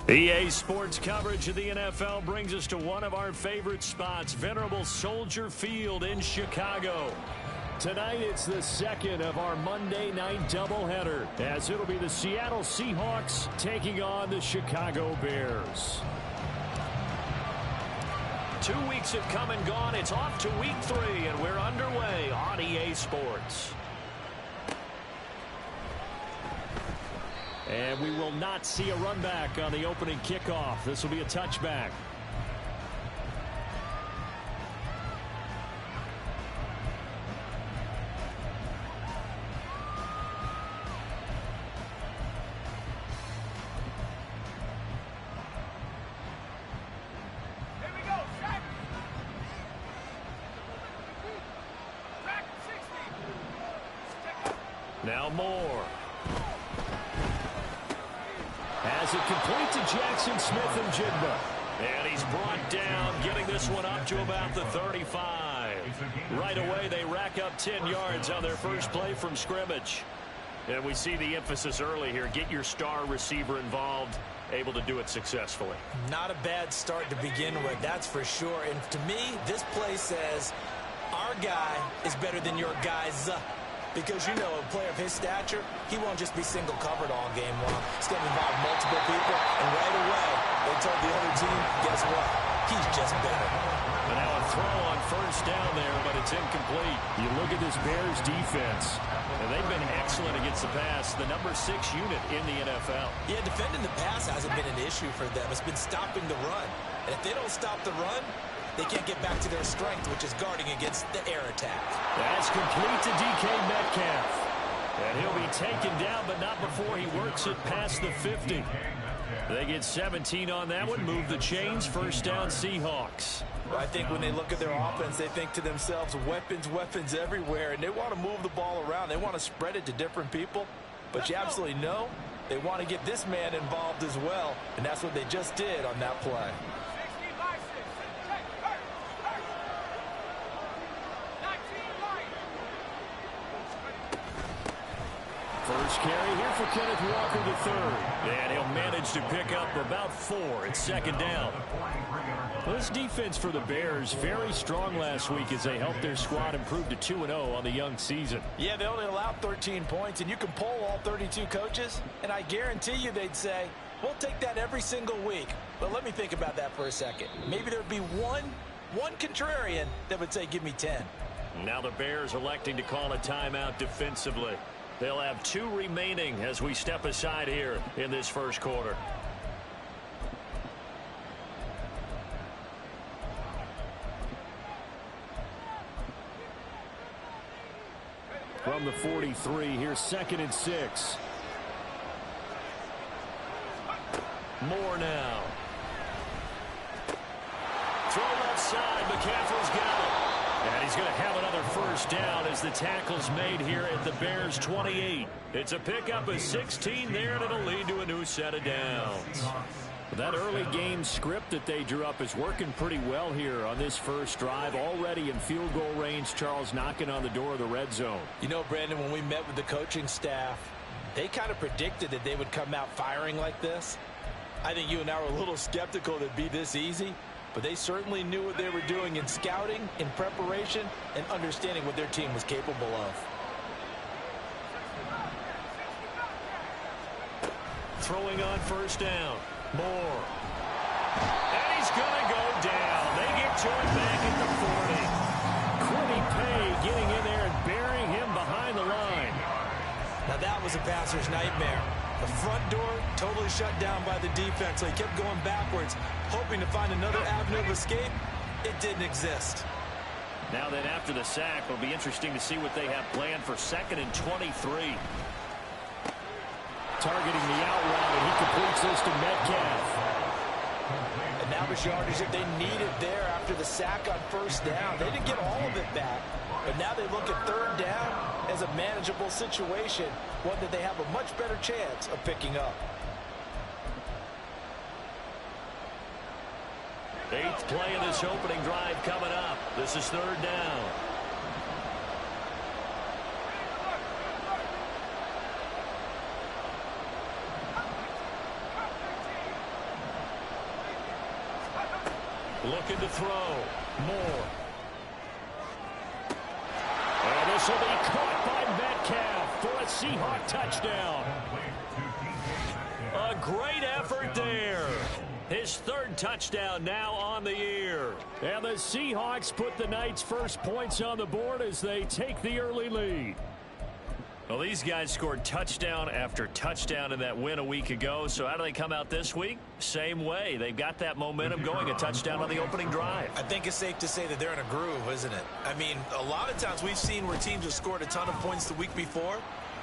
EA Sports coverage of the NFL brings us to one of our favorite spots, venerable Soldier Field in Chicago. Tonight, it's the second of our Monday night doubleheader, as it'll be the Seattle Seahawks taking on the Chicago Bears. 2 weeks have come and gone. It's off to week 3, and we're underway on EA Sports. And we will not see a run back on the opening kickoff. This will be a touchback. Now Moore. Has it complete to Jackson Smith and Jigba. And he's brought down, getting this one up to about the 35. Right away, they rack up 10 yards on their first play from scrimmage. And we see the emphasis early here. Get your star receiver involved, able to do it successfully. Not a bad start to begin with, that's for sure. And to me, this play says, our guy is better than your guy's. Because, you know, a player of his stature, he won't just be single covered all game long. He's going to involve multiple people, and right away, they told the other team, guess what? He's just better. And now a throw on first down there, but it's incomplete. You look at this Bears defense, and they've been excellent against the pass, the number 6 unit in the NFL. Yeah, defending the pass hasn't been an issue for them. It's been stopping the run. And if they don't stop the run, they can't get back to their strength, which is guarding against the air attack. That's complete to DK Metcalf. And he'll be taken down, but not before he works it past the 50. They get 17 on that one, move the chains, first down Seahawks. Well, I think when they look at their offense, they think to themselves, weapons everywhere, and they want to move the ball around. They want to spread it to different people, but you absolutely know they want to get this man involved as well, and that's what they just did on that play. First carry here for Kenneth Walker III. And he'll manage to pick up about 4 at second down. Well, this defense for the Bears, very strong last week as they helped their squad improve to 2-0 on the young season. Yeah, they only allowed 13 points, and you can poll all 32 coaches, and I guarantee you they'd say, we'll take that every single week. But let me think about that for a second. Maybe there'd be one contrarian that would say, give me 10. Now the Bears electing to call a timeout defensively. They'll have 2 remaining as we step aside here in this first quarter. From the 43, here's 2nd and 6. Moore now. Throw left side. McCaffrey's got it. And he's going to have another first down as the tackle's made here at the Bears' 28. It's a pickup of 16 there, and it'll lead to a new set of downs. That early game script that they drew up is working pretty well here on this first drive. Already in field goal range, Charles knocking on the door of the red zone. You know, Brandon, when we met with the coaching staff, they kind of predicted that they would come out firing like this. I think you and I were a little skeptical that it'd be this easy. But they certainly knew what they were doing in scouting, in preparation, and understanding what their team was capable of. Throwing on first down. Moore. And he's going to go down. They get to him back at the 40. Quiddy Pay getting in there and burying him behind the line. Now that was a passer's nightmare. The front door totally shut down by the defense, so he kept going backwards, hoping to find another avenue of escape. It didn't exist. Now then, after the sack, it'll be interesting to see what they have planned for 2nd and 23. Targeting the out route, and he completes this to Metcalf. And now the yardage that they needed there after the sack on first down. They didn't get all of it back, but now they look at 3rd down as a manageable situation, one that they have a much better chance of picking up. 8th play of this opening drive coming up. This is 3rd down. Looking to throw. Moore. And this will be caught by Metcalf for a Seahawk touchdown. A great effort there. His third touchdown now on the year. And the Seahawks put the night's first points on the board as they take the early lead. Well, these guys scored touchdown after touchdown in that win a week ago. So how do they come out this week? Same way. They've got that momentum going, a touchdown on the opening drive. I think it's safe to say that they're in a groove, isn't it? I mean, a lot of times we've seen where teams have scored a ton of points the week before.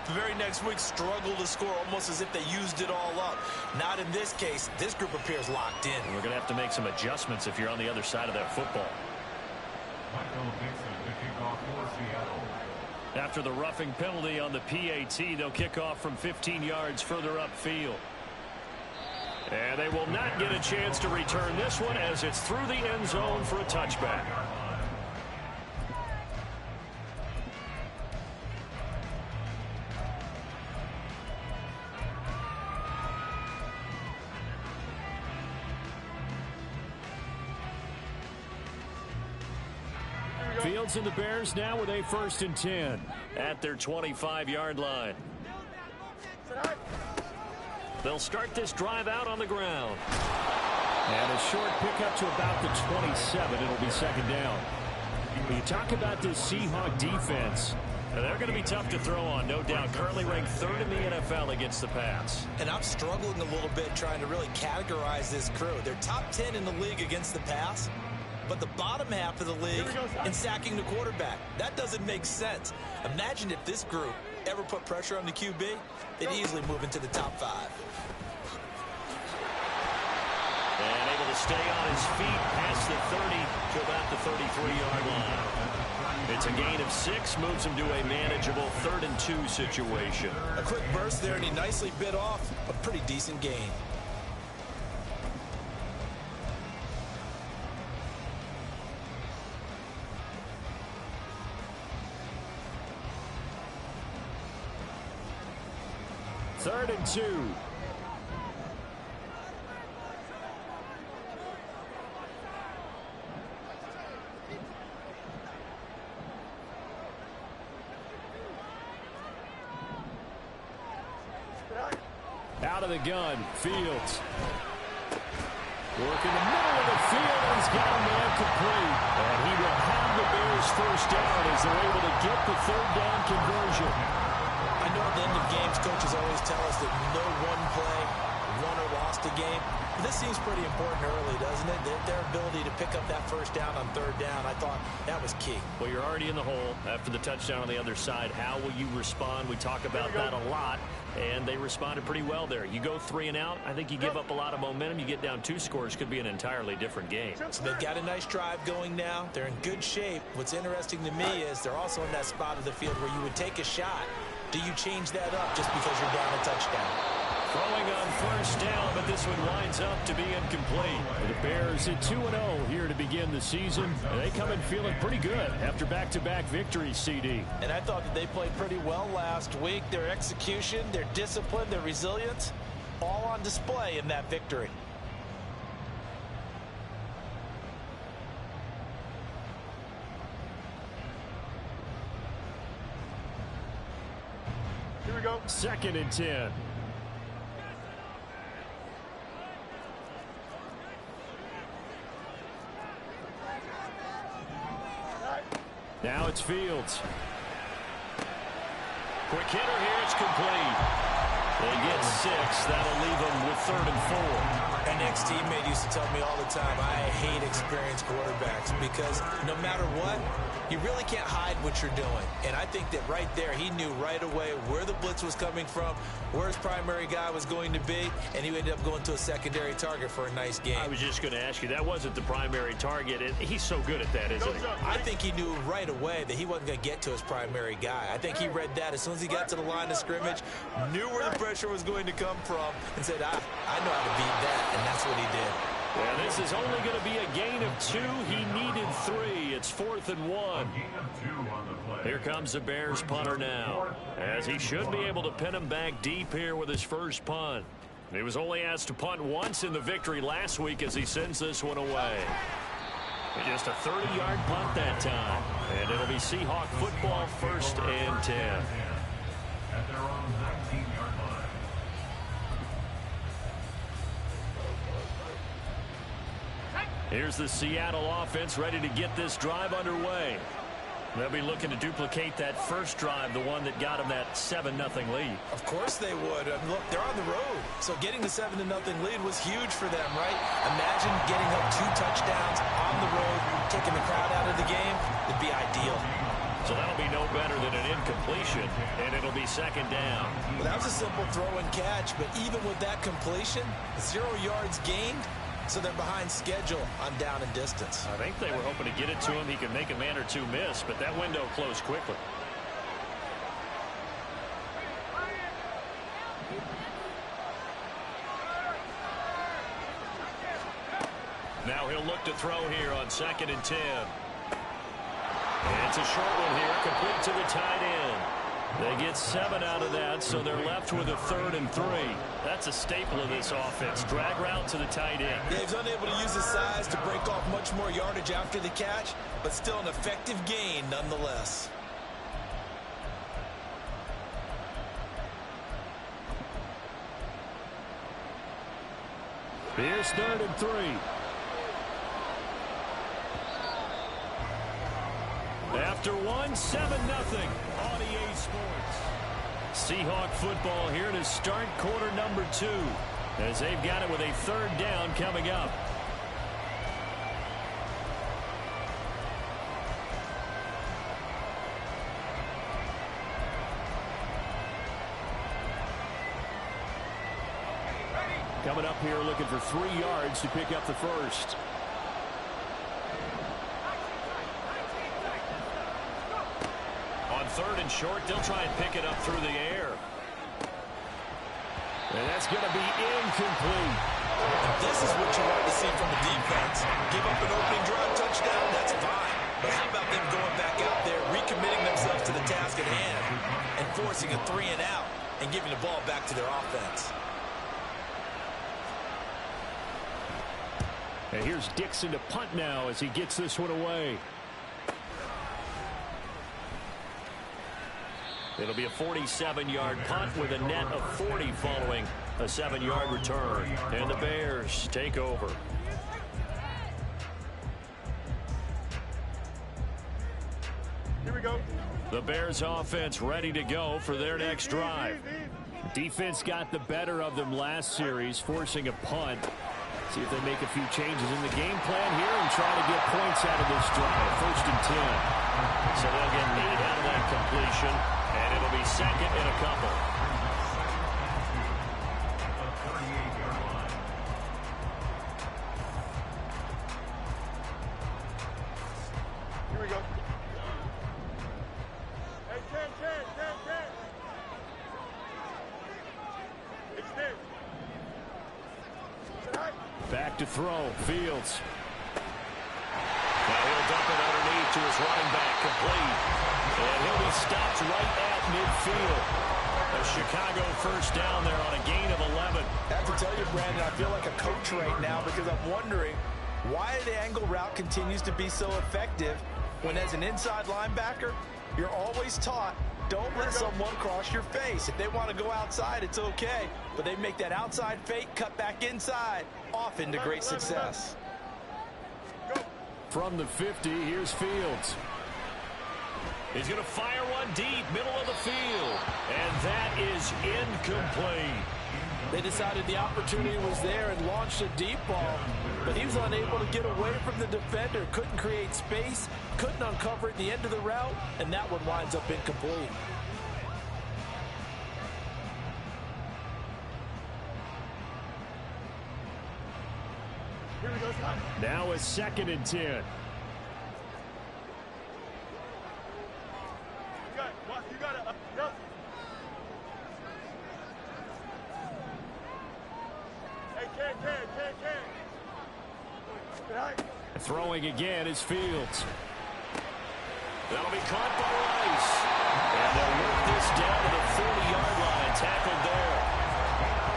The very next week struggle to score almost as if they used it all up. Not in this case. This group appears locked in. We're going to have to make some adjustments if you're on the other side of that football. After the roughing penalty on the PAT, they'll kick off from 15 yards further upfield. And they will not get a chance to return this one as it's through the end zone for a touchback. Fields and the Bears now with a 1st and 10 at their 25-yard line. They'll start this drive out on the ground. And a short pickup to about the 27. It'll be 2nd down. When you talk about this Seahawk defense, they're going to be tough to throw on, no doubt. Currently ranked 3rd in the NFL against the pass. And I'm struggling a little bit trying to really categorize this crew. They're top 10 in the league against the pass, but the bottom half of the league in sacking the quarterback. That doesn't make sense. Imagine if this group ever put pressure on the QB, they'd easily move into the top 5. And able to stay on his feet past the 30 to about the 33-yard line. It's a gain of 6, moves him to a manageable 3rd and 2 situation. A quick burst there, and he nicely bit off a pretty decent gain. Third and 2. Out of the gun, Fields. Work in the middle of the field, and he's got a man complete. And he will have the Bears 1st down as they're able to get the 3rd down conversion. I know at the end of games, coaches always tell us that no one play won or lost a game. But this seems pretty important early, doesn't it? Their ability to pick up that 1st down on 3rd down, I thought that was key. Well, you're already in the hole after the touchdown on the other side. How will you respond? We talk about that a lot, and they responded pretty well there. You go 3 and out, I think you give up a lot of momentum. You get down 2 scores, could be an entirely different game. So they've got a nice drive going now. They're in good shape. What's interesting to me is they're also in that spot of the field where you would take a shot. Do you change that up just because you're down a touchdown? Throwing on 1st down, but this one winds up to be incomplete. The Bears at 2-0 here to begin the season. They come in feeling pretty good after back-to-back victories, CD. And I thought that they played pretty well last week. Their execution, their discipline, their resilience, all on display in that victory. Here we go. 2nd and 10. Now it's Fields. Quick hitter here. It's complete. They get 6. That'll leave them with 3rd and 4. An ex-teammate used to tell me all the time, I hate experienced quarterbacks because no matter what, you really can't hide what you're doing. And I think that right there, he knew right away where the blitz was coming from, where his primary guy was going to be, and he ended up going to a secondary target for a nice game. I was just going to ask you, that wasn't the primary target, and he's so good at that, isn't he? I think he knew right away that he wasn't going to get to his primary guy. I think he read that as soon as he got to the line of scrimmage, knew where the pressure was going to come from, and said, I know how to beat that, and that's what he did. Well, this is only going to be a gain of 2. He needed 3. It's 4th and 1. Here comes the Bears punter now, as he should be able to pin him back deep here with his first punt. He was only asked to punt once in the victory last week as he sends this one away. Just a 30-yard punt that time. And it'll be Seahawk football, 1st and 10. At their own 19-yard line. Here's the Seattle offense ready to get this drive underway. They'll be looking to duplicate that first drive, the one that got them that 7-0 lead. Of course they would. Look, they're on the road. So getting the 7-0 lead was huge for them, right? Imagine getting up 2 touchdowns on the road, taking the crowd out of the game. It'd be ideal. So that'll be no better than an incompletion, and it'll be 2nd down. Well, that was a simple throw and catch, but even with that completion, 0 yards gained. So they're behind schedule on down and distance. I think they were hoping to get it to him. He could make a man or two miss, but that window closed quickly. Now he'll look to throw here on 2nd and 10. And it's a short one here, complete to the tight end. They get 7 out of that, so they're left with a 3rd and 3. That's a staple of this offense. Drag route to the tight end. Yeah, he's unable to use his size to break off much more yardage after the catch, but still an effective gain nonetheless. Here's 3rd and 3. After 1, 7-0 on EA Sports. Seahawk football here to start quarter number 2, as they've got it with a 3rd down coming up. Coming up here looking for 3 yards to pick up the first. On 3rd and short, they'll try and pick it up through the air. And that's going to be incomplete. This is what you want to see from the defense. Give up an opening drive touchdown, that's fine. But how about them going back out there, recommitting themselves to the task at hand, and forcing a 3 and out, and giving the ball back to their offense. And here's Dixon to punt now as he gets this one away. It'll be a 47-yard punt with a net of 40 following a 7-yard return. And the Bears take over. Here we go. The Bears offense ready to go for their next drive. Defense got the better of them last series, forcing a punt. See if they make a few changes in the game plan here and try to get points out of this drive. 1st and 10. So they'll get 8 out of that completion, and it'll be 2nd and a couple. Here we go. Hey, 10. Extend. Back to throw, Fields. Now he'll dump it underneath to his running back, complete. And he'll be stopped right at midfield. A Chicago 1st down there on a gain of 11. I have to tell you, Brandon, I feel like a coach right now because I'm wondering why the angle route continues to be so effective when as an inside linebacker, you're always taught, don't let someone cross your face. If they want to go outside, it's okay. But they make that outside fake, cut back inside, often to great success. From the 50, here's Fields. He's going to fire one deep, middle of the field. And that is incomplete. They decided the opportunity was there and launched a deep ball, but he was unable to get away from the defender, couldn't create space, couldn't uncover it at the end of the route, and that one winds up incomplete. Now it's 2nd and 10. You got it. Hey, 10. Throwing again is Fields. That'll be caught by Rice. And they'll work this down to the 40-yard line. Tackled there.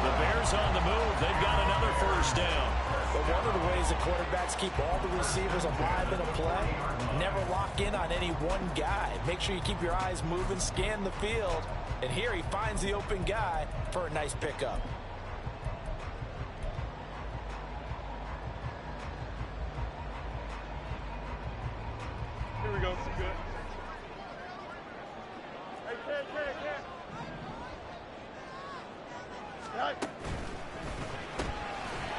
The Bears on the move. They've got another 1st down. But one of the ways the quarterbacks keep all the receivers alive in a play, never lock in on any one guy. Make sure you keep your eyes moving, scan the field. And here he finds the open guy for a nice pickup. Here we go. Good. Hey, Ken. Right.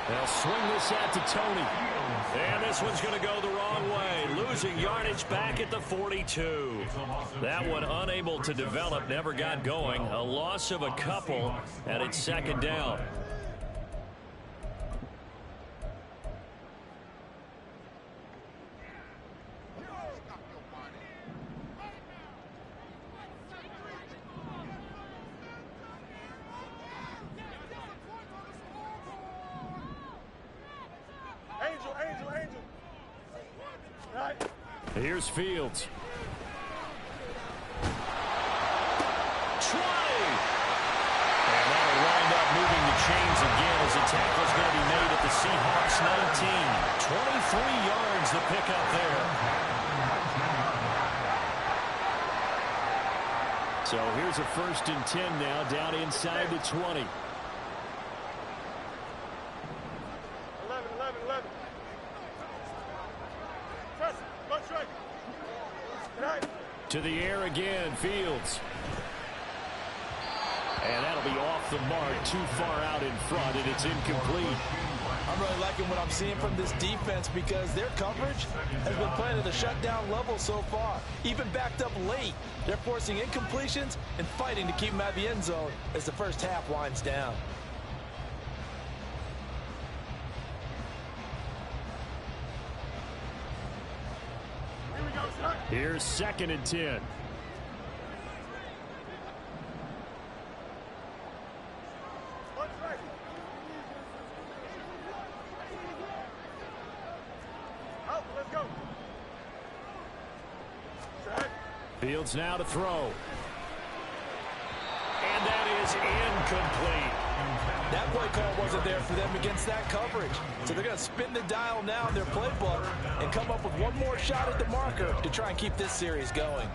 They'll swing this out to Tony. And this one's going to go the wrong way. Losing yardage back at the 42. That one unable to develop, never got going. A loss of a couple, and it's second down. Angel. Right. Here's Fields. 20. And that'll wind up moving the chains again as the tackle's going to be made at the Seahawks 19. 23 yards to pick up there. So here's a 1st and 10 now, down inside the 20. 11. Press. Go straight. Right. To the air again, Fields. And that'll be off the mark, too far out in front, and it's incomplete. I'm really liking what I'm seeing from this defense because their coverage has been playing at a shutdown level so far. Even backed up late, they're forcing incompletions and fighting to keep them out of the end zone as the first half winds down. Here's 2nd and 10. Let's go. Fields now to throw. And that is incomplete. That play call wasn't there for them against that coverage. So they're going to spin the dial now in their playbook and come up with one more shot at the marker to try and keep this series going.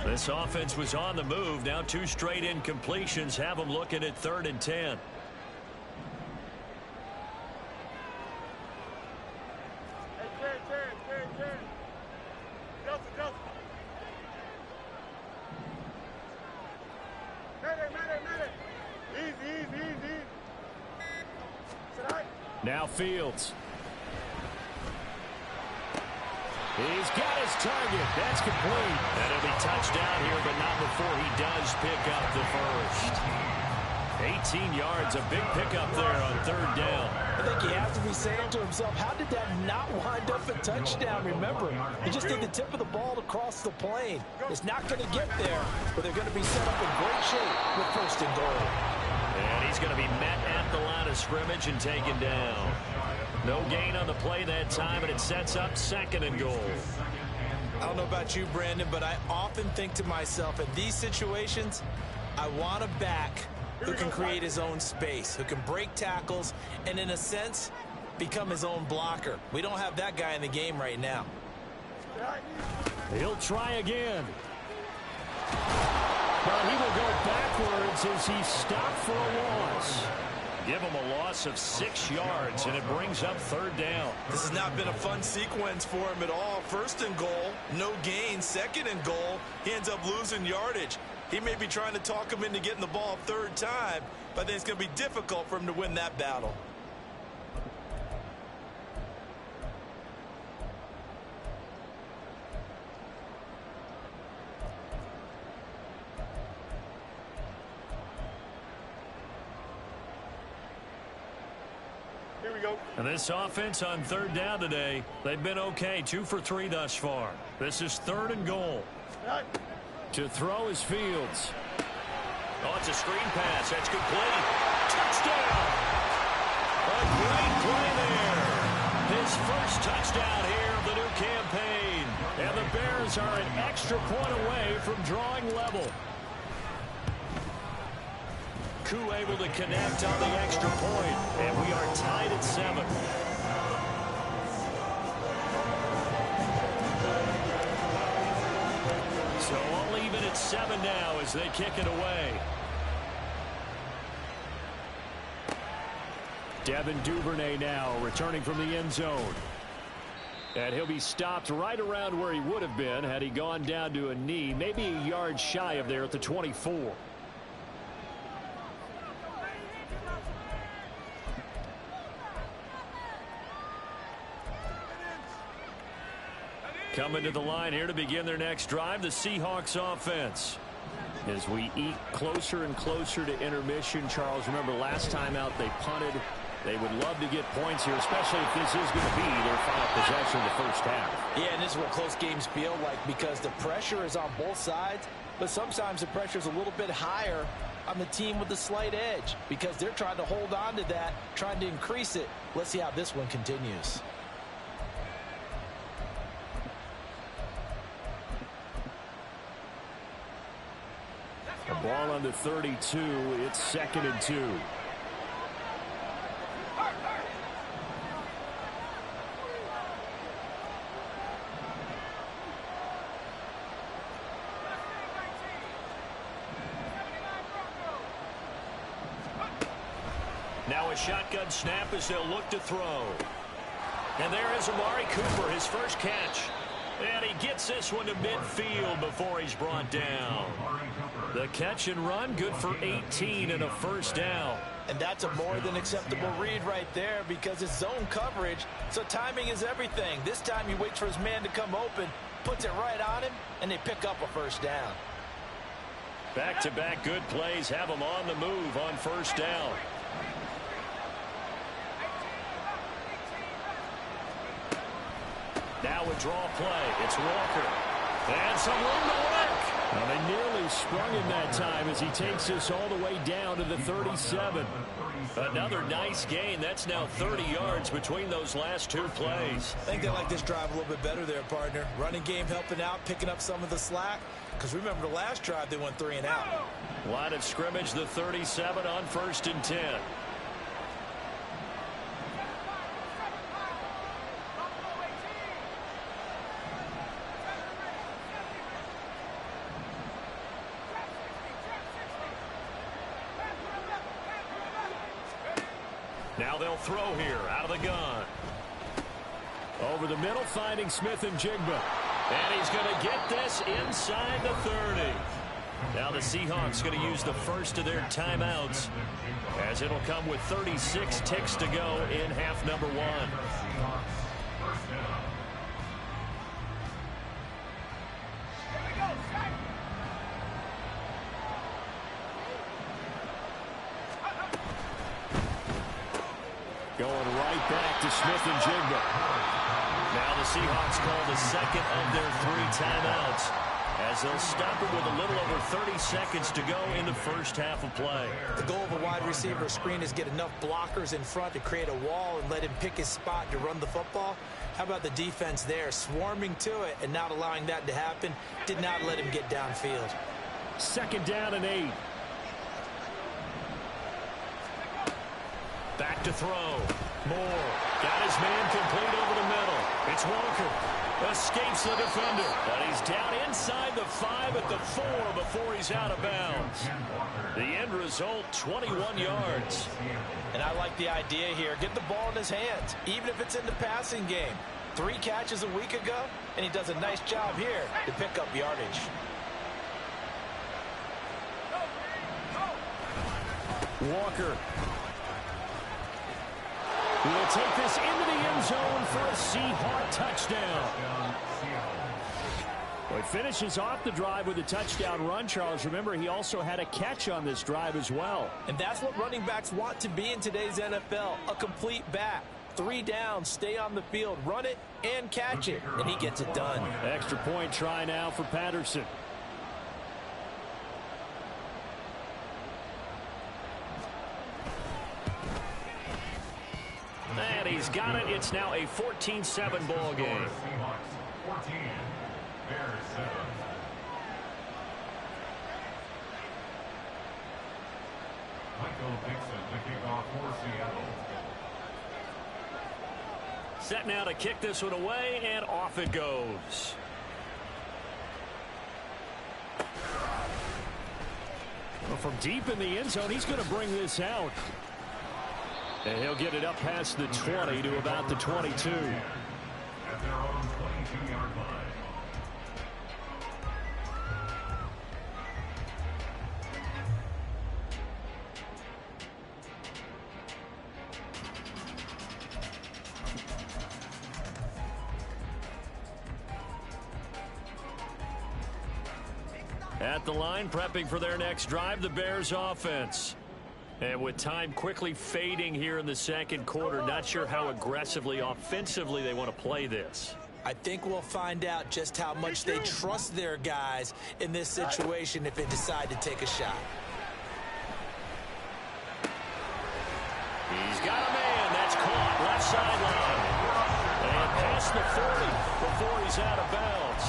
This offense was on the move. Now 2 straight incompletions have them looking at 3rd and 10. Hey, Ken. Delta. Minute. Easy. Now Fields. He's got his target. That's complete. And it'll be touchdown here, but not before he does pick up the first. 18 yards, a big pickup there on 3rd down. I think he has to be saying to himself, how did that not wind up a touchdown? Remember, he just did the tip of the ball across the plane. It's not going to get there, but they're going to be set up in great shape with 1st and goal. And he's going to be met at the line of scrimmage and taken down. No gain on the play that time, and it sets up 2nd and goal. I don't know about you, Brandon, but I often think to myself, in these situations, I want a back who can create his own space, who can break tackles, and in a sense, become his own blocker. We don't have that guy in the game right now. He'll try again. But he will go backwards as he's stopped for a loss. Give him a loss of 6 yards, and it brings up 3rd down. This has not been a fun sequence for him at all. 1st and goal, no gain. 2nd and goal, he ends up losing yardage. He may be trying to talk him into getting the ball 3rd time, but I think it's going to be difficult for him to win that battle. Here we go. And this offense on 3rd down today, they've been okay. 2 for 3 thus far. This is 3rd and goal. Right. To throw is Fields. Oh, it's a screen pass. That's complete. Touchdown! A great play there. His first touchdown here of the new campaign. And the Bears are an extra point away from drawing level. Koo able to connect on the extra point, and we are tied at 7. So all even at 7 now as they kick it away. Devin Duvernay now returning from the end zone. And he'll be stopped right around where he would have been had he gone down to a knee, maybe a yard shy of there at the 24. Coming to the line here to begin their next drive, the Seahawks offense. As we eat closer and closer to intermission, Charles, remember last time out they punted. They would love to get points here, especially if this is going to be their final possession of the first half. Yeah, and this is what close games feel like because the pressure is on both sides, but sometimes the pressure is a little bit higher on the team with the slight edge because they're trying to hold on to that, trying to increase it. Let's see how this one continues. A ball on the 32. It's 2nd and 2. Now a shotgun snap as they'll look to throw. And there is Amari Cooper, his first catch. And he gets this one to midfield before he's brought down. The catch and run, good for 18 and a first down. And that's a more than acceptable read right there because it's zone coverage, so timing is everything. This time he waits for his man to come open, puts it right on him, and they pick up a first down. Back-to-back good plays have him on the move on first down. Now a draw play. It's Walker. And some room to work. Well, they nearly sprung him that time as he takes this all the way down to the 37. Another nice gain. That's now 30 yards between those last two plays. I think they like this drive a little bit better there, partner. Running game helping out, picking up some of the slack. Because remember the last drive, they went 3 and out. Line of scrimmage, the 37 on 1st and 10. Now they'll throw here out of the gun. Over the middle, finding Smith and Jigba. And he's going to get this inside the 30. Now the Seahawks going to use the first of their timeouts as it'll come with 36 ticks to go in half number 1. Going right back to Smith and Jigba. Now the Seahawks call the second of their 3 timeouts as they'll stop it with a little over 30 seconds to go in the first half of play. The goal of a wide receiver screen is get enough blockers in front to create a wall and let him pick his spot to run the football. How about the defense there, swarming to it and not allowing that to happen? Did not let him get downfield. 2nd down and 8. Back to throw. Moore got his man complete over the middle. It's Walker. Escapes the defender. But he's down inside the 5 at the 4 before he's out of bounds. The end result, 21 yards. And I like the idea here. Get the ball in his hands, even if it's in the passing game. 3 catches a week ago, and he does a nice job here to pick up yardage. Walker will take this into the end zone for a Seahawk touchdown. Well, he finishes off the drive with a touchdown run, Charles. Remember, he also had a catch on this drive as well. And that's what running backs want to be in today's NFL, a complete back. 3 downs, stay on the field, run it, and catch it. And he gets it done. Extra point try now for Patterson. he's got it. It's now a 14-7 ball game. Seahawks 14, Bears 7. Michael Dixon to kick off for Seattle. Set now to kick this one away, and off it goes. Well, from deep in the end zone, he's going to bring this out. And he'll get it up past the 20 to about the 22. At their own 22-yard line. At the line, prepping for their next drive, the Bears offense. And with time quickly fading here in the second quarter, not sure how aggressively, offensively they want to play this. I think we'll find out just how much they trust their guys in this situation if they decide to take a shot. He's got a man. That's caught. Left sideline. And past the 40 before he's out of bounds.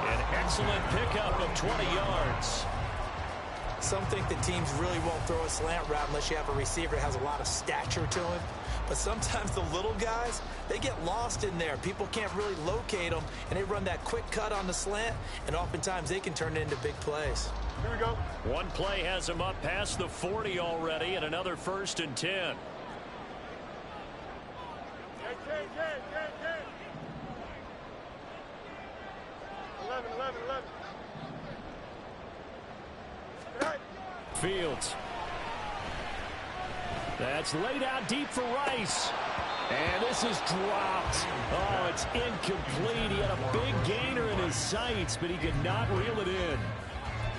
An excellent pickup of 20 yards. Some think that teams really won't throw a slant route unless you have a receiver that has a lot of stature to him. But sometimes the little guys, they get lost in there. People can't really locate them, and they run that quick cut on the slant, and oftentimes they can turn it into big plays. Here we go. One play has him up past the 40 already, and another 1st and 10. 10. 11. Fields. That's laid out deep for Rice. And this is dropped. Oh, it's incomplete. He had a big gainer in his sights, but he could not reel it in.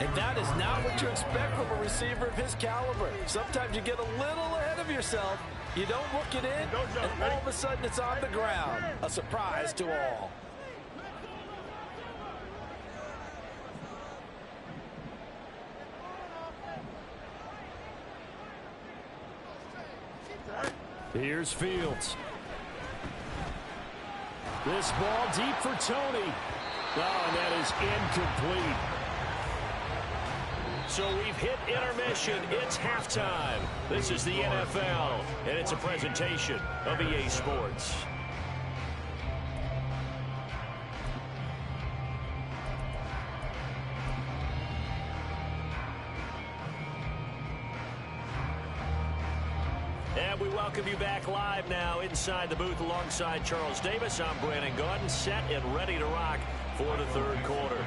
And that is not what you expect from a receiver of his caliber. Sometimes you get a little ahead of yourself. You don't look it in, and all of a sudden it's on the ground. A surprise to all. Here's Fields. This ball deep for Tony. Oh, and that is incomplete. So we've hit intermission. It's halftime. This is the NFL, and it's a presentation of EA Sports. And we welcome you back live now inside the booth alongside Charles Davis. I'm Brandon Gaudin, set and ready to rock for the third quarter.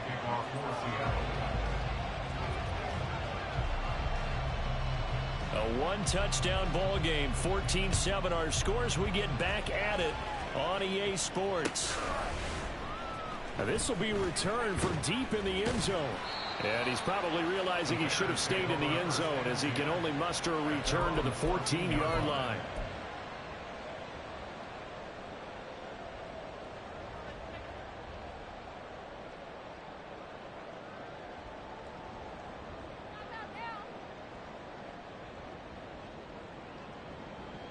A one-touchdown ball game, 14-7 our scores. We get back at it on EA Sports. Now this will be returned from deep in the end zone. And he's probably realizing he should have stayed in the end zone as he can only muster a return to the 14-yard line.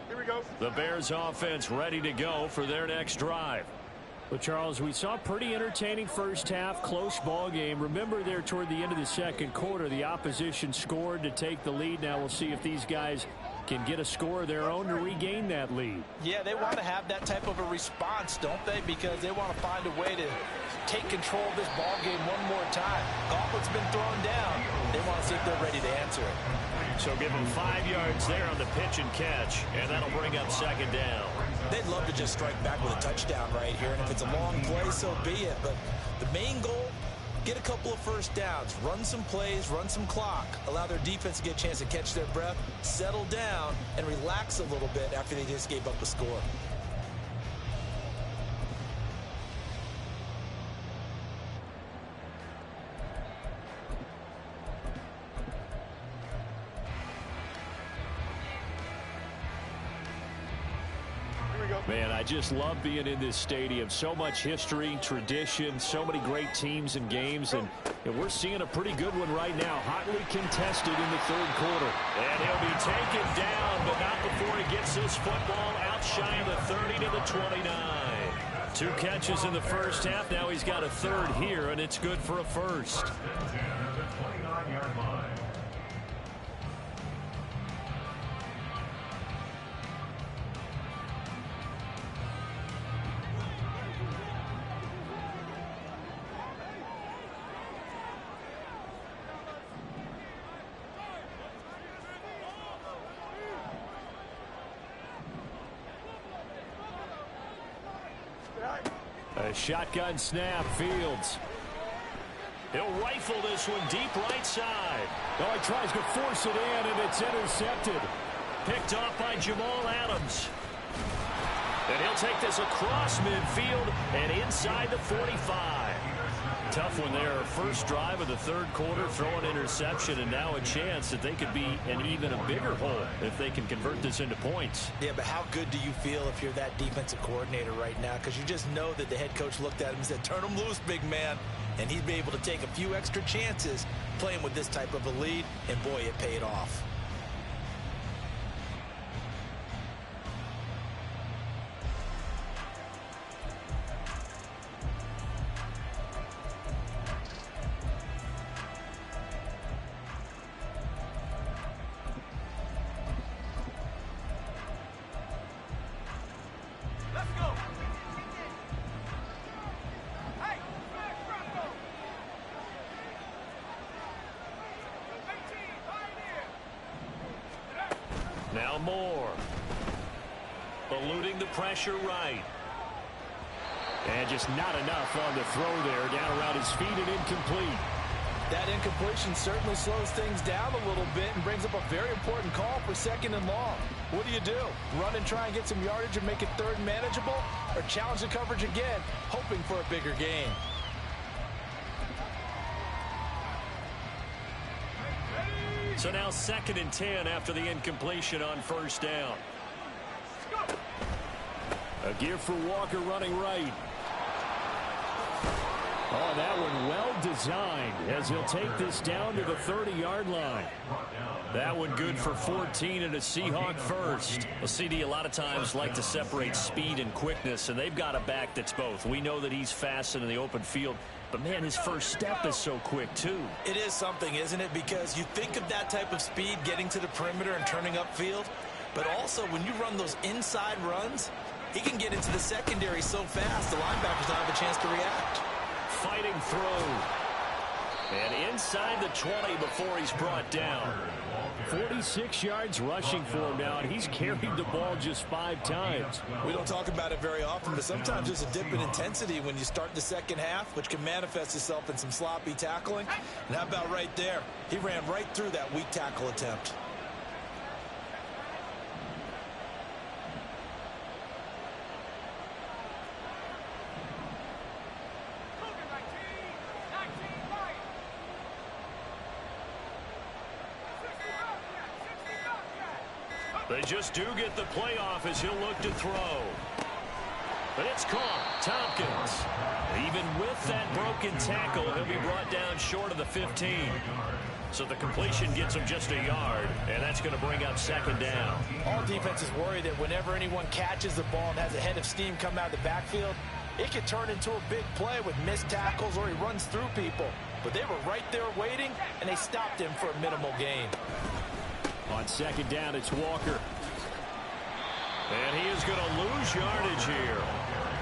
Here we go. The Bears offense ready to go for their next drive. Well, Charles, we saw a pretty entertaining first half, close ball game. Remember there toward the end of the second quarter, the opposition scored to take the lead. Now we'll see if these guys can get a score of their own to regain that lead. Yeah, they want to have that type of a response, don't they? Because they want to find a way to take control of this ball game one more time. Gauntlet's been thrown down. They want to see if they're ready to answer it. So give them 5 yards there on the pitch and catch, and that'll bring up second down. They'd love to just strike back with a touchdown right here, and if it's a long play, so be it. But the main goal, get a couple of first downs, run some plays, run some clock, allow their defense to get a chance to catch their breath, settle down, and relax a little bit after they just gave up a score. Man, I just love being in this stadium. So much history, tradition, so many great teams and games, and And we're seeing a pretty good one right now, hotly contested in the third quarter. And he'll be taken down, but not before he gets this football out shy of the 30 to the 29. 2 catches in the first half. Now he's got a third here, and it's good for a first. A shotgun snap, Fields. He'll rifle this one deep right side. Oh, he tries to force it in, and it's intercepted. Picked off by Jamal Adams. And he'll take this across midfield and inside the 45. Tough one there. First drive of the third quarter, throw an interception, and now a chance that they could be in even a bigger hole if they can convert this into points. Yeah, but how good do you feel if you're that defensive coordinator right now? Because you just know that the head coach looked at him and said, turn him loose, big man. And he'd be able to take a few extra chances playing with this type of a lead, and boy, it paid off. Now Moore. Eluding the pressure right. And just not enough on the throw there. Down around his feet and incomplete. That incompletion certainly slows things down a little bit and brings up a very important call for 2nd and long. What do? Run and try and get some yardage and make it third and manageable? Or challenge the coverage again, hoping for a bigger gain? So now 2nd and 10 after the incompletion on first down. A give for Walker running right. Oh, that one well designed as he'll take this down to the 30-yard line. That one good for 14 and a Seahawk first. Well, CD a lot of times like to separate speed and quickness, and they've got a back that's both. We know that he's fast in the open field, but, man, his first step is so quick, too. It is something, isn't it? Because you think of that type of speed getting to the perimeter and turning upfield, but also when you run those inside runs, he can get into the secondary so fast the linebackers don't have a chance to react. Fighting through. And inside the 20 before he's brought down. 46 yards rushing for him now, and he's carried the ball just 5 times. We don't talk about it very often, but sometimes there's a dip in intensity when you start the second half, which can manifest itself in some sloppy tackling. And how about right there? He ran right through that weak tackle attempt. They just do get the playoff as he'll look to throw. But it's caught. Tompkins. Even with that broken tackle, he'll be brought down short of the 15. So the completion gets him just a yard, and that's going to bring up 2nd down. All defenses worry that whenever anyone catches the ball and has a head of steam come out of the backfield, it could turn into a big play with missed tackles or he runs through people. But they were right there waiting, and they stopped him for a minimal gain. On 2nd down, it's Walker. And he is going to lose yardage here.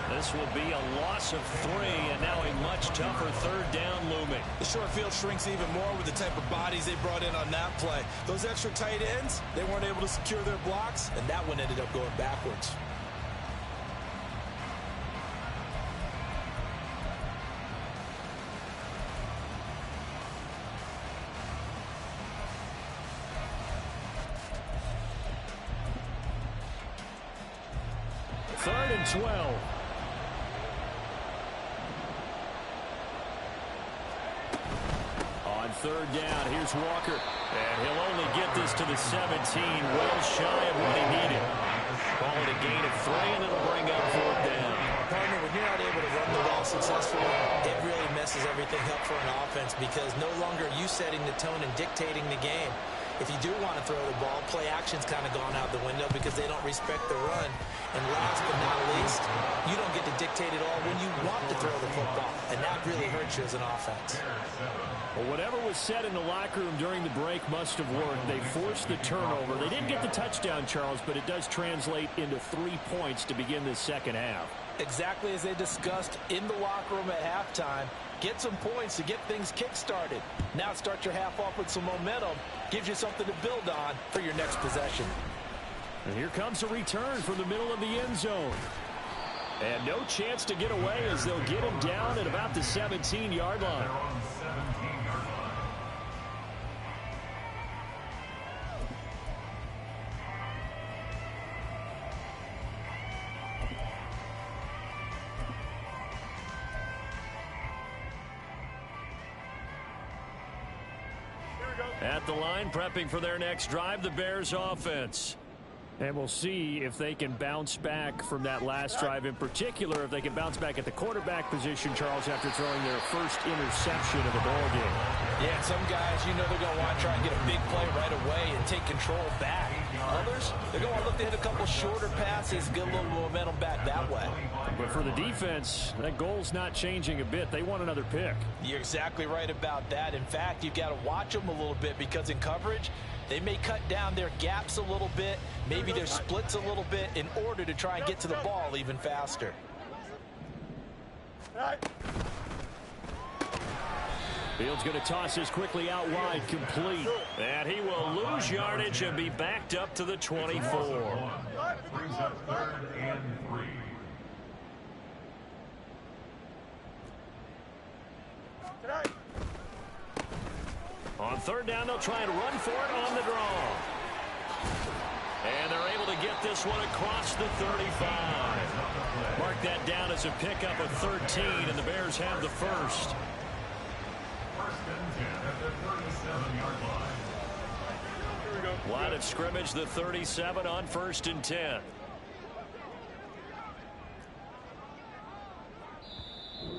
This will be a loss of 3, and now a much tougher 3rd down looming. The short field shrinks even more with the type of bodies they brought in on that play. Those extra tight ends, they weren't able to secure their blocks, and that one ended up going backwards. Third and 12. On 3rd down, here's Walker. And he'll only get this to the 17, well shy of what he needed. Call it a gain of 3, and it'll bring up 4th down. Partner, when you're not able to run the ball successfully, it really messes messes everything up for an offense because no longer are you setting the tone and dictating the game. If you do want to throw the ball, play action's kind of gone out the window because they don't respect the run. And last but not least, you don't get to dictate it all when you want to throw the football. And that really hurts you as an offense. Well, whatever was said in the locker room during the break must have worked. They forced the turnover. They didn't get the touchdown, Charles, but it does translate into 3 points to begin this second half. Exactly as they discussed in the locker room at halftime. Get some points to get things kick-started. Now start your half off with some momentum. Gives you something to build on for your next possession. And here comes a return from the middle of the end zone. And no chance to get away as they'll get him down at about the 17-yard line. At the line, prepping for their next drive, the Bears offense. And we'll see if they can bounce back from that last drive, in particular, if they can bounce back at the quarterback position, Charles, after throwing their first interception of the ball game. Yeah, some guys, you know they're going to want to try and get a big play right away and take control back. Others, they're going to look to hit a couple shorter passes, get a little momentum back that way. But for the defense, that goal's not changing a bit. They want another pick. You're exactly right about that. In fact, you've got to watch them a little bit because in coverage, they may cut down their gaps a little bit, maybe their splits a little bit in order to try and get to the ball even faster. Fields going to toss this quickly out wide, complete. And he will lose yardage and be backed up to the 24. Brings up 3rd and 3. On 3rd down, they'll try and run for it on the draw. And they're able to get this one across the 35. Mark that down as a pickup of 13, and the Bears have the first. 1st and 10 at the 37-yard line. Here we go. Line of scrimmage, the 37 on 1st and 10.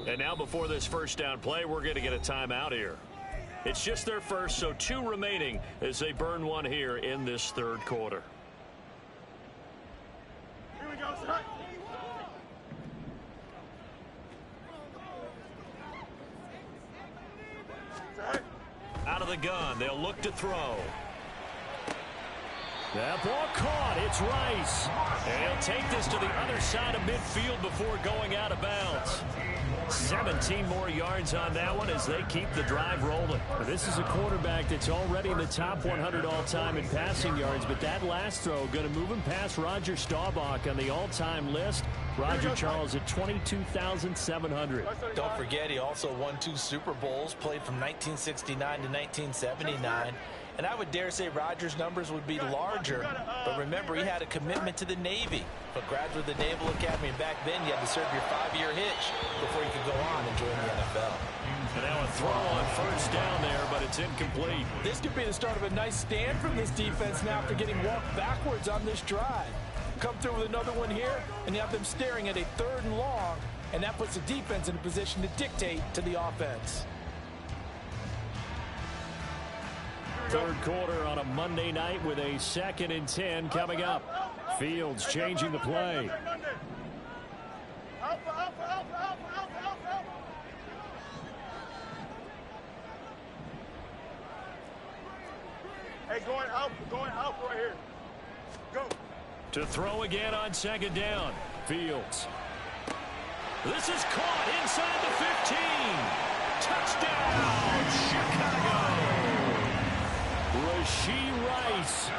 And now before this first down play, we're going to get a timeout here. It's just their first, so 2 remaining as they burn one here in this 3rd quarter. Here we go, son. Out of the gun, they'll look to throw. That ball caught. It's Rice. And he'll take this to the other side of midfield before going out of bounds. 17 more yards on that one as they keep the drive rolling. This is a quarterback that's already in the top 100 all-time in passing yards, but that last throw going to move him past Roger Staubach on the all-time list. Roger Charles at 22,700. Don't forget, he also won 2 Super Bowls, played from 1969 to 1979. And I would dare say Rodgers' numbers would be larger, but remember, he had a commitment to the Navy. But graduate of the Naval Academy, and back then you had to serve your 5-year hitch before you could go on and join the NFL. And now a throw on 1st down there, but it's incomplete. This could be the start of a nice stand from this defense now after getting walked backwards on this drive. Come through with another one here, and you have them staring at a 3rd and long, and that puts the defense in a position to dictate to the offense. 3rd quarter on a Monday night with a 2nd and 10 coming up. Fields changing the play. Hey, going out right here. Go. To throw again on 2nd down. Fields. This is caught inside the 15. Touchdown, Chicago. Rashee Rice,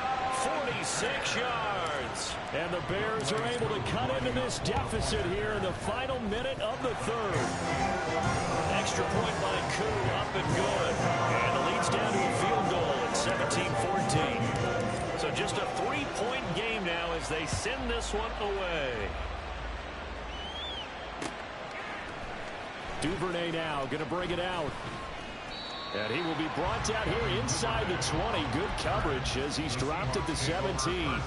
46 yards. And the Bears are able to cut into this deficit here in the final minute of the 3rd. Extra point by Koo, up and good. And it leads down to a field goal at 17-14. So just a 3-point game now as they send this one away. Duvernay now going to bring it out. And he will be brought down here inside the 20. Good coverage as he's dropped at the 17.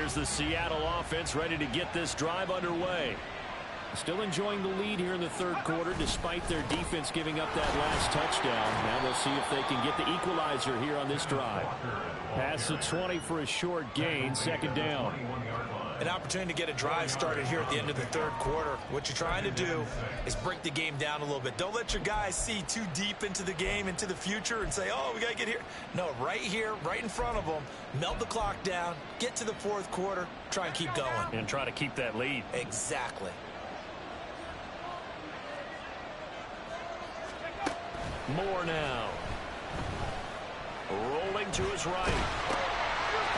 here's the Seattle offense ready to get this drive underway. Still enjoying the lead here in the third quarter despite their defense giving up that last touchdown. Now we'll see if they can get the equalizer here on this drive. Pass the 20 for a short gain, second down. An opportunity to get a drive started here at the end of the third quarter. What you're trying to do is break the game down a little bit. Don't let your guys see too deep into the game, into the future, and say, oh, we got to get here. No, right here, right in front of them, melt the clock down, get to the fourth quarter, try and keep going. And try to keep that lead. Exactly. Moore now. Rolling to his right.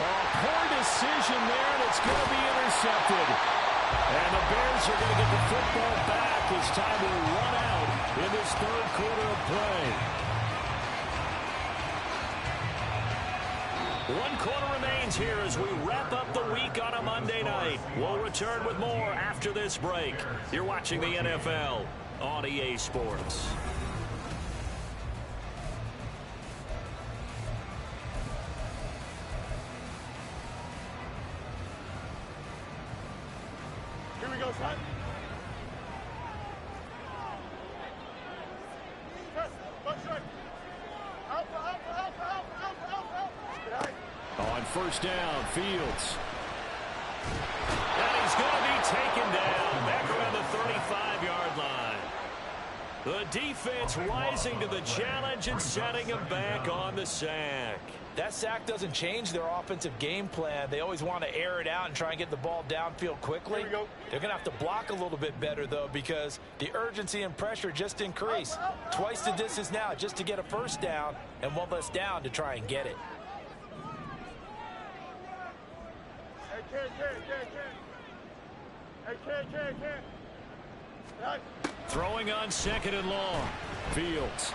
Oh, poor decision there, and it's going to be intercepted. And the Bears are going to get the football back as time will run out in this third quarter of play. 1 quarter remains here as we wrap up the week on a Monday night. We'll return with more after this break. You're watching the NFL on EA Sports. Go, son. On first down, Fields. And he's going to be taken down back around the 35-yard line. The defense rising to the challenge and setting him back on the sack. That sack doesn't change their offensive game plan. They always want to air it out and try and get the ball downfield quickly. They're going to have to block a little bit better, though, because the urgency and pressure just increase. Twice the distance now just to get a first down and one less down to try and get it. Throwing on second and long. Fields.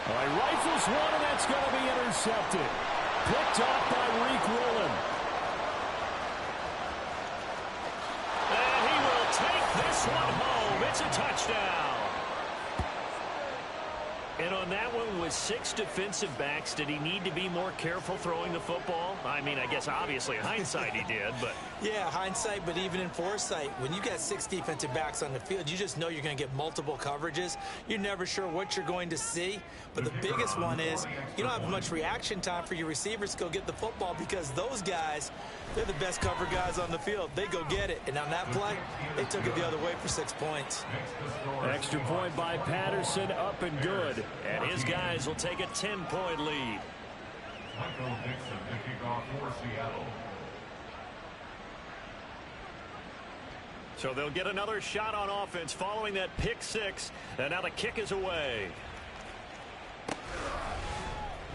All right, rifles one, and that's going to be intercepted. Picked off by Reek Rowland. And he will take this one home. It's a touchdown. And on that one, with 6 defensive backs, did he need to be more careful throwing the football? I mean, I guess obviously in hindsight he did, but... Yeah, hindsight, but even in foresight, when you got 6 defensive backs on the field, you just know you're going to get multiple coverages. You're never sure what you're going to see. But the biggest one is you don't have much reaction time for your receivers to go get the football because those guys, they're the best cover guys on the field. They go get it. And on that play, they took it the other way for 6 points. Extra point by Patterson, up and good. And his guys will take a 10-point lead. Michael Dixon to kick off for Seattle. So they'll get another shot on offense following that pick 6. And now the kick is away.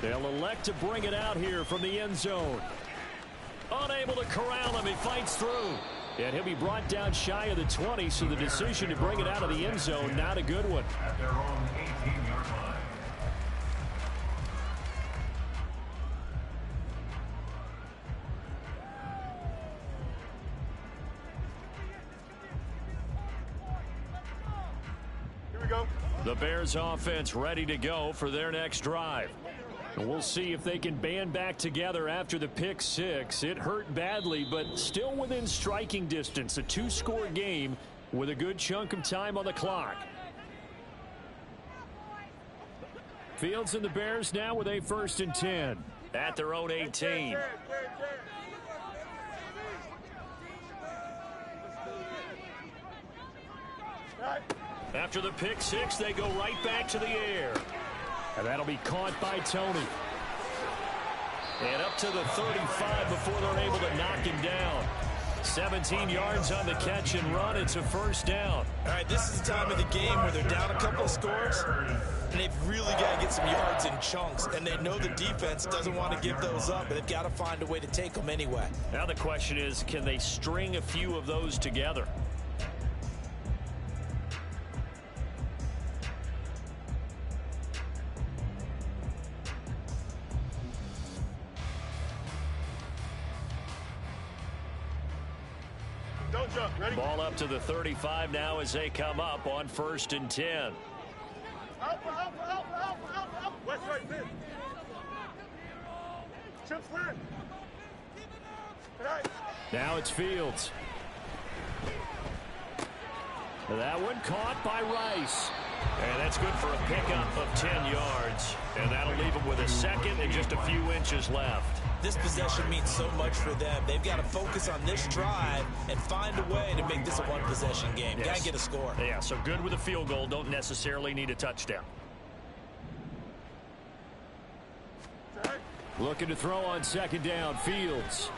They'll elect to bring it out here from the end zone. Unable to corral him. He fights through. And he'll be brought down shy of the 20, so the decision to bring it out of the end zone, not a good one. At their own 18-yard line. Here we go. The Bears offense ready to go for their next drive. And we'll see if they can band back together after the pick 6. It hurt badly, but still within striking distance. A 2-score game with a good chunk of time on the clock. Fields and the Bears now with a 1st and 10 at their own 18. After the pick 6, they go right back to the air. And that'll be caught by Tony. And up to the 35 before they're able to knock him down. 17 yards on the catch and run. It's a first down. All right, this is the time of the game where they're down a couple of scores, and they've really got to get some yards in chunks, and they know the defense doesn't want to give those up, but they've got to find a way to take them anyway. Now the question is, can they string a few of those together? Ready? Ball up to the 35 now as they come up on 1st and 10. West right, mid. Chips win. Now it's Fields. That one caught by Rice. And that's good for a pickup of 10 yards. And that'll leave them with a second and just a few inches left. This possession means so much for them. They've got to focus on this drive and find a way to make this a one-possession game. Yes. Got to get a score. Yeah, so good with a field goal. Don't necessarily need a touchdown. Looking to throw on second down. Fields.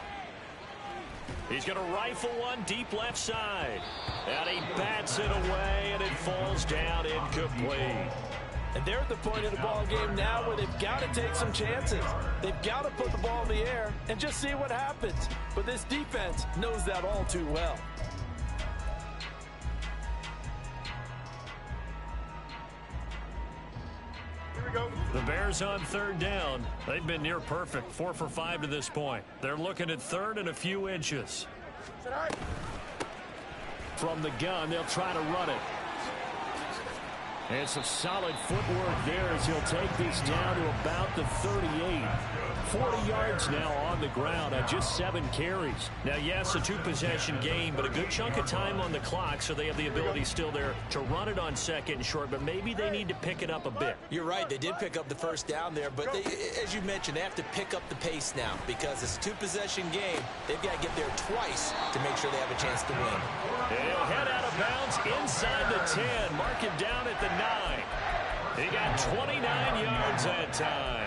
He's going to rifle one deep left side. And he bats it away, and it falls down incomplete. And they're at the point of the ball game now where they've got to take some chances. They've got to put the ball in the air and just see what happens. But this defense knows that all too well. Here we go. The Bears on third down. They've been near perfect, 4 for 5 to this point. They're looking at third and a few inches. From the gun, they'll try to run it. And some solid footwork there as he'll take this down to about the 38. 40 yards now on the ground on just 7 carries. Now, yes, a 2-possession game, but a good chunk of time on the clock, so they have the ability still there to run it on second and short, but maybe they need to pick it up a bit. You're right. They did pick up the first down there, but they, as you mentioned, they have to pick up the pace now because it's a 2-possession game. They've got to get there twice to make sure they have a chance to win. And he'll head out of bounds inside the 10. Mark him down at the 9. He got 29 yards that time.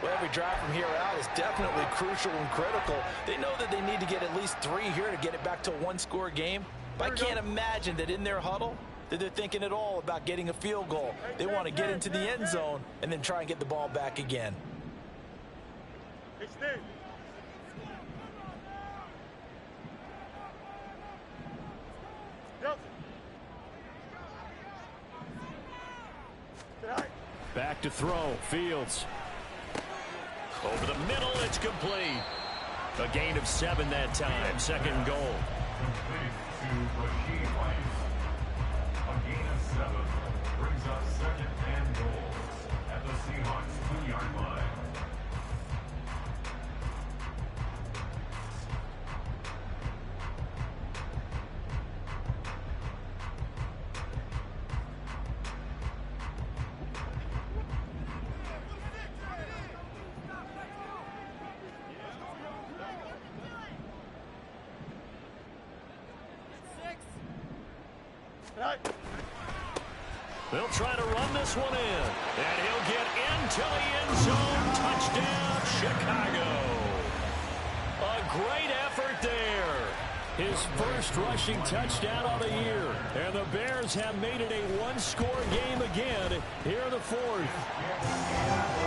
Well, every drive from here out is definitely crucial and critical. They know that they need to get at least 3 here to get it back to a one-score game. But I can't imagine that in their huddle that they're thinking at all about getting a field goal. They want to get into the end zone and then try and get the ball back again. Hey, Steve. Yep. Back to throw. Fields. Over the middle, it's complete. A gain of 7 that time. Second and goal. Complete to Rashid Rice. A gain of 7 brings up second and goal at the Seahawks 2-yard line. They'll try to run this one in. And he'll get into the end zone. Touchdown, Chicago. A great effort there. His first rushing touchdown of the year. And the Bears have made it a one-score game again here in the fourth.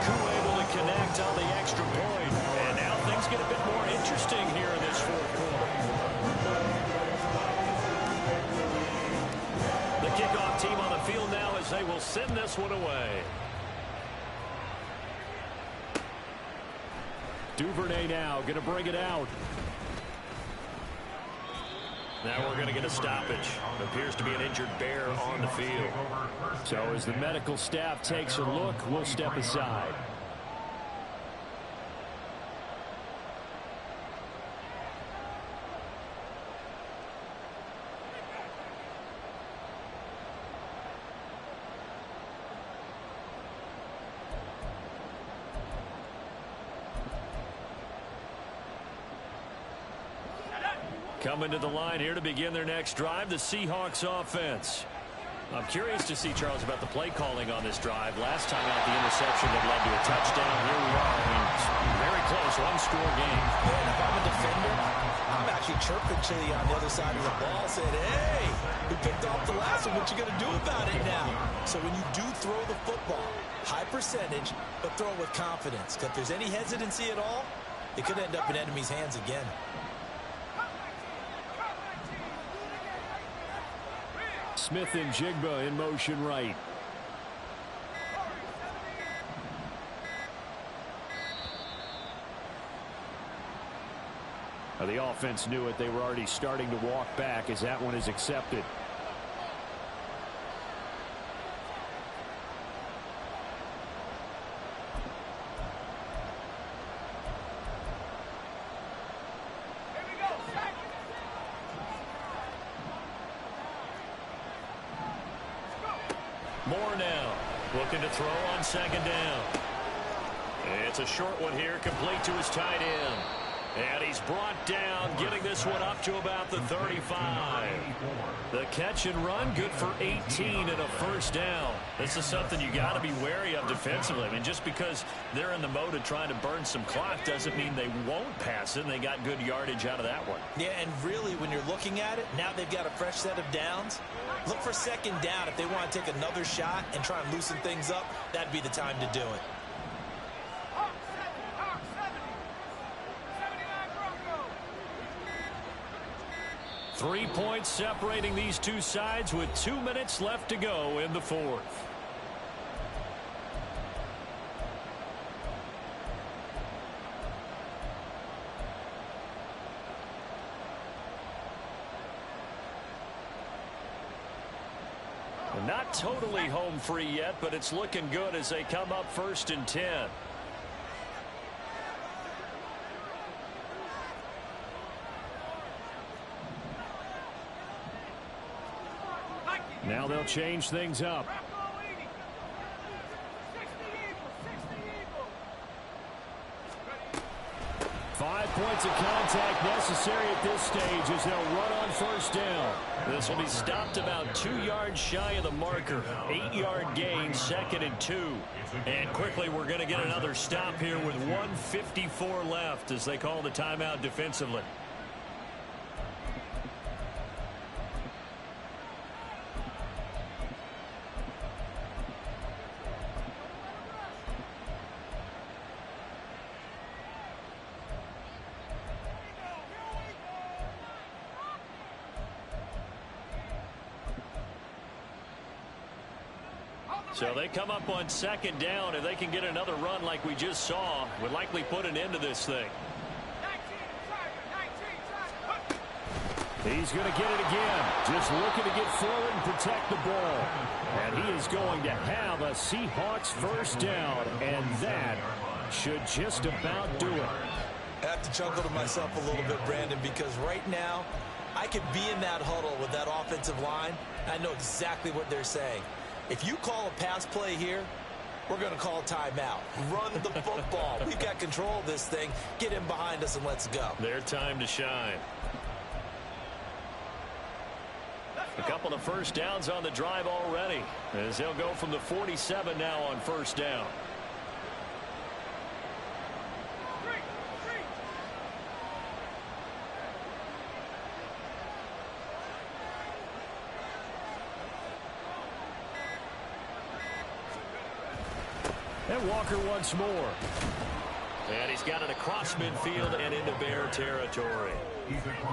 Koo able to connect on the extra point. And now things get a bit more interesting here in this fourth quarter. The kickoff team on the field now as they will send this one away. Duvernay now going to bring it out. Now we're going to get a stoppage. It appears to be an injured Bear on the field. So as the medical staff takes a look, we'll step aside. Coming to the line here to begin their next drive, the Seahawks offense. I'm curious to see, Charles, about the play calling on this drive. Last time out, the interception that led to a touchdown. Here we are. I mean, very close, one-score game. And if I'm a defender, I'm actually chirping to you on the other side of the ball, saying, hey, we picked off the last one. What you going to do about it now? So when you do throw the football, high percentage, but throw it with confidence. Because if there's any hesitancy at all, it could end up in enemy's hands again. Smith and Jigba in motion right. Now the offense knew it. They were already starting to walk back as that one is accepted. Looking to throw on second down. It's a short one here, complete to his tight end. And he's brought down, getting this one up to about the 35. The catch and run, good for 18 and a first down. This is something you got to be wary of defensively. I mean, just because they're in the mode of trying to burn some clock doesn't mean they won't pass it, and they got good yardage out of that one. Yeah, and really, when you're looking at it, now they've got a fresh set of downs. Look for second down. If they want to take another shot and try and loosen things up, that'd be the time to do it. 3 points separating these two sides with 2 minutes left to go in the fourth. Not totally home free yet, but it's looking good as they come up 1st and 10. Now they'll change things up. 5 points of contact necessary at this stage as they'll run on first down. This will be stopped about 2 yards shy of the marker. 8-yard gain, 2nd and 2. And quickly we're going to get another stop here with 1:54 left as they call the timeout defensively. So they come up on 2nd down, and they can get another run like we just saw. Would likely put an end to this thing. He's going to get it again. Just looking to get forward and protect the ball. And he is going to have a Seahawks first down, and that should just about do it. I have to chuckle to myself a little bit, Brandon, because right now I could be in that huddle with that offensive line. I know exactly what they're saying. If you call a pass play here, we're going to call a timeout. Run the football. We've got control of this thing. Get him behind us and let's go. Their time to shine. A couple of first downs on the drive already as they'll go from the 47 now on first down. And Walker once more. And he's got it across midfield and into Bear territory.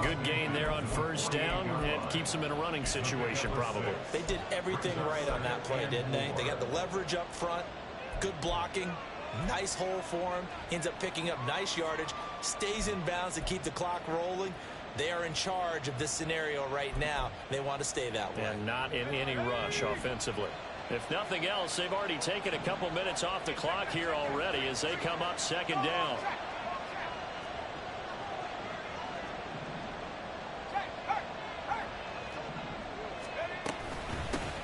Good gain there on first down, and keeps him in a running situation probably. They did everything right on that play, didn't they? They got the leverage up front, good blocking, nice hole for him, ends up picking up nice yardage, stays in bounds to keep the clock rolling. They are in charge of this scenario right now. They want to stay that way. And not in any rush offensively. If nothing else, they've already taken a couple minutes off the clock here already as they come up 2nd down.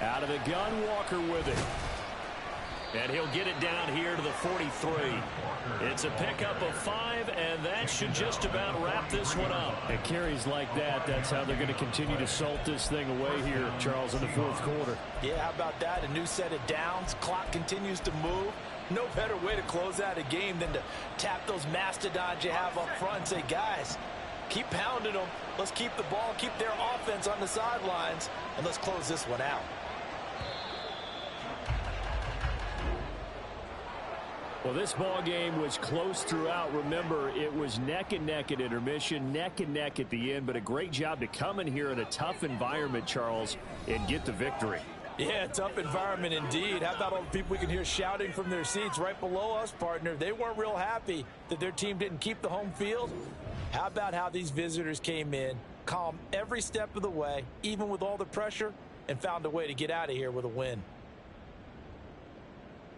Out of the gun, Walker with it. And he'll get it down here to the 43. It's a pickup of 5, and that should just about wrap this one up. And carries like that, that's how they're going to continue to salt this thing away here, Charles, in the 4th quarter. Yeah, how about that? A new set of downs. Clock continues to move. No better way to close out a game than to tap those mastodons you have up front and say, guys, keep pounding them. Let's keep the ball, keep their offense on the sidelines, and let's close this one out. Well, this ball game was close throughout. Remember, it was neck and neck at intermission, neck and neck at the end, but a great job to come in here in a tough environment, Charles, and get the victory. Yeah, tough environment indeed. How about all the people we can hear shouting from their seats right below us, partner? They weren't real happy that their team didn't keep the home field. How about how these visitors came in, calm every step of the way, even with all the pressure, and found a way to get out of here with a win.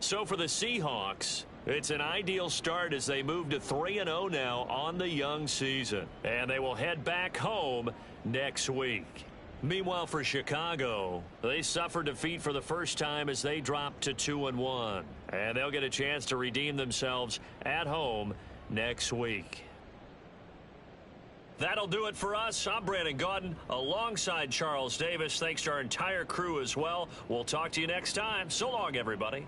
So for the Seahawks, it's an ideal start as they move to 3-0 now on the young season. And they will head back home next week. Meanwhile, for Chicago, they suffered defeat for the first time as they dropped to 2-1. And they'll get a chance to redeem themselves at home next week. That'll do it for us. I'm Brandon Gaudin alongside Charles Davis. Thanks to our entire crew as well. We'll talk to you next time. So long, everybody.